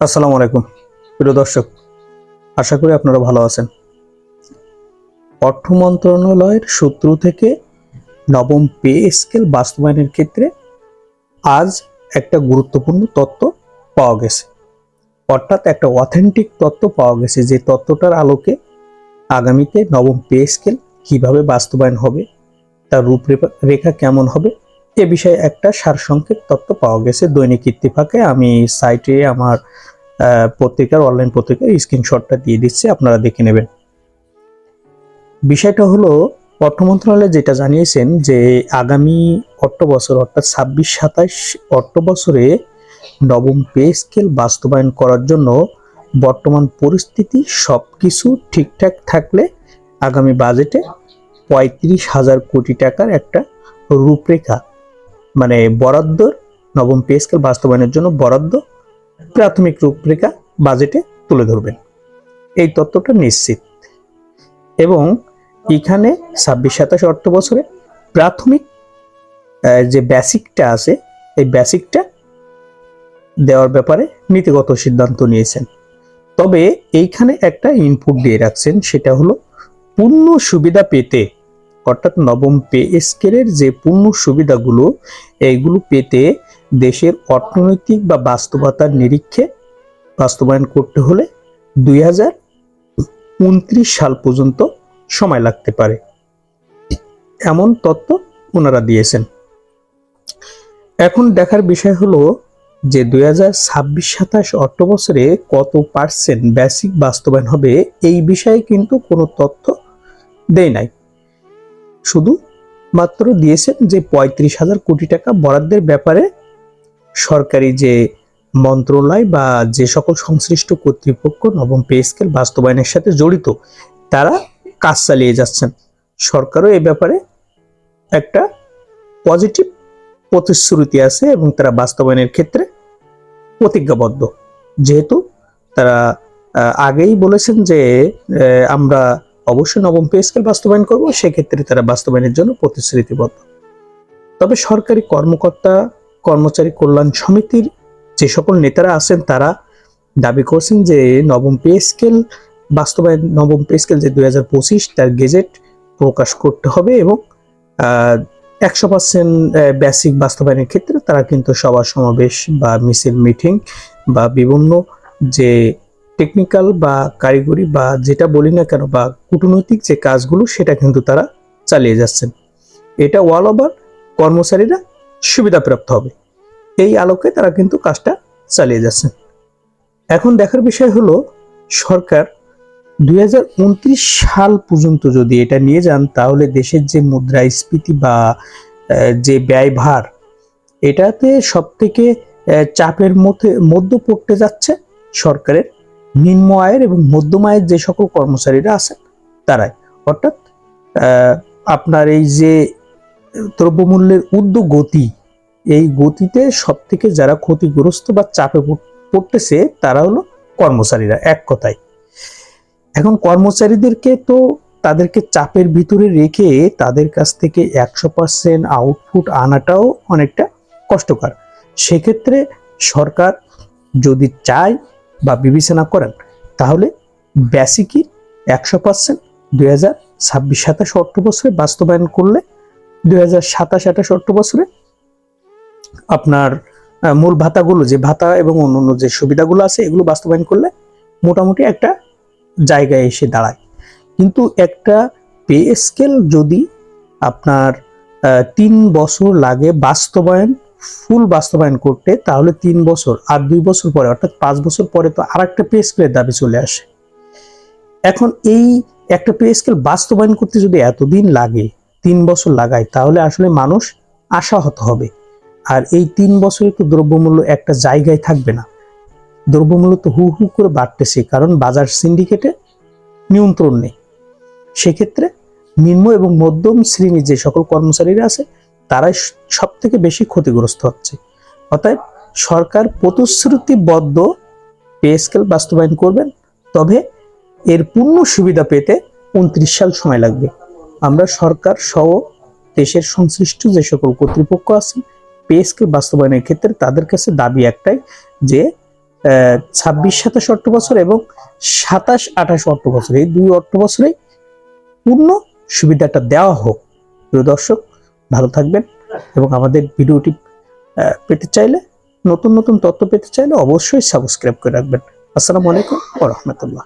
আসসালামু আলাইকুম প্রিয় দর্শক, আশা করি আপনারা ভালো আছেন। অর্থ মন্ত্রণালয়ের সূত্র থেকে নবম পে স্কেল বাস্তবায়নের ক্ষেত্রে আজ একটা গুরুত্বপূর্ণ তথ্য পাওয়া গেছে, অর্থাৎ একটা অথেন্টিক তথ্য পাওয়া গেছে। যে তথ্যটার আলোকে আগামীতে নবম পে স্কেল কিভাবে বাস্তবায়ন হবে, তার রূপরেখা কেমন হবে, এ বিষয়ে একটা সারসংক্ষেপ তথ্য পাওয়া গেছে দৈনিক ইত্তেফাকে। আমি সাইটে আমার অনলাইন পত্রিকার স্ক্রিনশটটা দিয়ে দিচ্ছি, আপনারা দেখে নেবেন। বিষয়টা হলো, অর্থ মন্ত্রণালয় যেটা জানিয়েছেন যে আগামী অর্থ বছর অর্থাৎ 26-27 অর্থ বছরে নবম পে স্কেল বাস্তবায়ন করার জন্য বর্তমান পরিস্থিতি সবকিছু ঠিকঠাক থাকলে আগামী বাজেটে 35,000 কোটি টাকার একটা রূপরেখা, মানে বরাদ্দ, নবম পে স্কেল বাস্তবায়নের জন্য বরাদ্দ প্রাথমিক রূপরেখা বাজেটে তুলে ধরবেন। এই তথ্যটা নিশ্চিত। এবং এখানে 26-27 অর্থ বছরে প্রাথমিক যে বেসিকটা আছে, এই বেসিকটা দেওয়ার ব্যাপারে নীতিগত সিদ্ধান্ত নিয়েছেন। তবে এইখানে একটা ইনপুট দিয়ে রাখছেন, সেটা হলো পূর্ণ সুবিধা পেতে, অর্থাৎ নবম পে স্কেলের যে পূর্ণ সুবিধাগুলো, এইগুলো পেতে দেশের অর্থনৈতিক বা বাস্তবতার নিরীক্ষে বাস্তবায়ন করতে হলে 2029 সাল পর্যন্ত সময় লাগতে পারে, এমন তথ্য ওনারা দিয়েছেন। এখন দেখার বিষয় হলো যে 2026-27 অর্থ বছরে কত পার্সেন্ট বেসিক বাস্তবায়ন হবে, এই বিষয়ে কিন্তু কোনো তথ্য দেয় নাই। শুধু মাত্র দিয়েছেন যে 35,000 কোটি টাকা বরাদ্দের ব্যাপারে সরকারি যে মন্ত্রণালয় বা যে সকল সংশ্লিষ্ট কর্তৃপক্ষ নবম পে স্কেল বাস্তবায়নের সাথে জড়িত, তারা কাজ চালিয়ে যাচ্ছেন। সরকারও এই ব্যাপারে একটা পজিটিভ প্রতিশ্রুতি আছে এবং তারা বাস্তবায়নের ক্ষেত্রে প্রতিজ্ঞাবদ্ধ। যেহেতু তারা আগেই বলেছেন যে আমরা অবশ্যই নবম পে স্কেল বাস্তবায়ন করব, সেক্ষেত্রে তারা বাস্তবায়নের জন্য প্রতিশ্রুতিবদ্ধ। তবে সরকারি কর্মকর্তা কর্মচারী কল্যাণ সমিতির যে সকল নেতারা আছেন, তারা দাবি করছেন যে নবম পে স্কেল বাস্তবায়ন, নবম পে স্কেল যে 2025 তার গেজেট প্রকাশ করতে হবে এবং 100% বেসিক বাস্তবায়নের ক্ষেত্রে তারা কিন্তু সভা সমাবেশ বা মিছিল মিটিং বা বিভিন্ন যে টেকনিক্যাল বা কারিগরি বা যেটা বলি না কেন বা কূটনৈতিক যে কাজগুলো, সেটা কিন্তু তারা চালিয়ে যাচ্ছেন। এটা অল ওভার কর্মচারীরা সুবিধাপ্রাপ্ত হবে, এই আলোকে তারা কিন্তু কাজটা চালিয়ে যাচ্ছেন। এখন দেখার বিষয় হলো, সরকার 2029 সাল পর্যন্ত যদি এটা নিয়ে যান, তাহলে দেশের যে মুদ্রাস্ফীতি বা যে ব্যয়ভার, এটাতে সব থেকে চাপের মধ্যে পড়তে যাচ্ছে সরকারের নিম্ন আয়ের এবং মধ্যম আয়ের যে সকল কর্মচারীরা আছেন তারাই। অর্থাৎ আপনার এই যে দ্রব্যমূল্যের ঊর্ধ্বগতি, এই গতিতে সব থেকে যারা ক্ষতিগ্রস্ত বা চাপে পড়তেছে তারা হলো কর্মচারীরা, এক কথায়। এখন কর্মচারীদেরকে তো তাদেরকে চাপের ভিতরে রেখে তাদের কাছ থেকে 100% আউটপুট আনাটাও অনেকটা কষ্টকর। সেক্ষেত্রে সরকার যদি চায় বা বিবেচনা করেন, তাহলে বেসিকই 100% 2026-27 অর্থ বছরে বাস্তবায়ন করলে 2027-28 অর্থ বছরে আপনার মূল ভাতাগুলো, যে ভাতা এবং অন্যান্য যে সুবিধাগুলো আছে, এগুলো বাস্তবায়ন করলে মোটামুটি একটা জায়গায় এসে দাঁড়ায়। কিন্তু একটা পে স্কেল যদি আপনার 3 বছর লাগে বাস্তবায়ন, ফুল বাস্তবায়ন করতে, তাহলে 3 বছর আর 2 বছর পরে অর্থাৎ 5 বছর পরে তো আর একটা পে স্কেলের দাবি চলে আসে। এখন এই একটা পে স্কেল বাস্তবায়ন করতে যদি এতদিন লাগে, 3 বছর লাগায়, তাহলে আসলে মানুষ আশাহত হবে। আর এই 3 বছরে তো দ্রব্যমূল্য একটা জায়গায় থাকবে না, দ্রব্যমূল্য তো হু হু করে বাড়তেছে, কারণ বাজার সিন্ডিকেটে নিয়ন্ত্রণ নেই। সেক্ষেত্রে নিম্ন এবং মধ্যম শ্রেণীর যে সকল কর্মচারীরা আছে, তারাই সব থেকে বেশি ক্ষতিগ্রস্ত হচ্ছে। অতএব সরকার প্রতিশ্রুতিবদ্ধ পে স্কেল বাস্তবায়ন করবেন, তবে এর পূর্ণ সুবিধা পেতে 29 সাল সময় লাগবে। আমরা সরকার সহ দেশের সংশ্লিষ্ট যে সকল কর্তৃপক্ষ আছে, পে স্কেল বাস্তবায়নের ক্ষেত্রে তাদের কাছে দাবি একটাই, যে 26-27 অর্থ বছর এবং 27-28 অর্থ বছর, এই 2 অর্থ বছরে পূর্ণ সুবিধাটা দেওয়া হোক। প্রিয় দর্শক, ভালো থাকবেন এবং আমাদের ভিডিওটি পেতে চাইলে, নতুন নতুন তথ্য পেতে চাইলে অবশ্যই সাবস্ক্রাইব করে রাখবেন। আসসালামু আলাইকুম ওয়া রাহমাতুল্লাহ।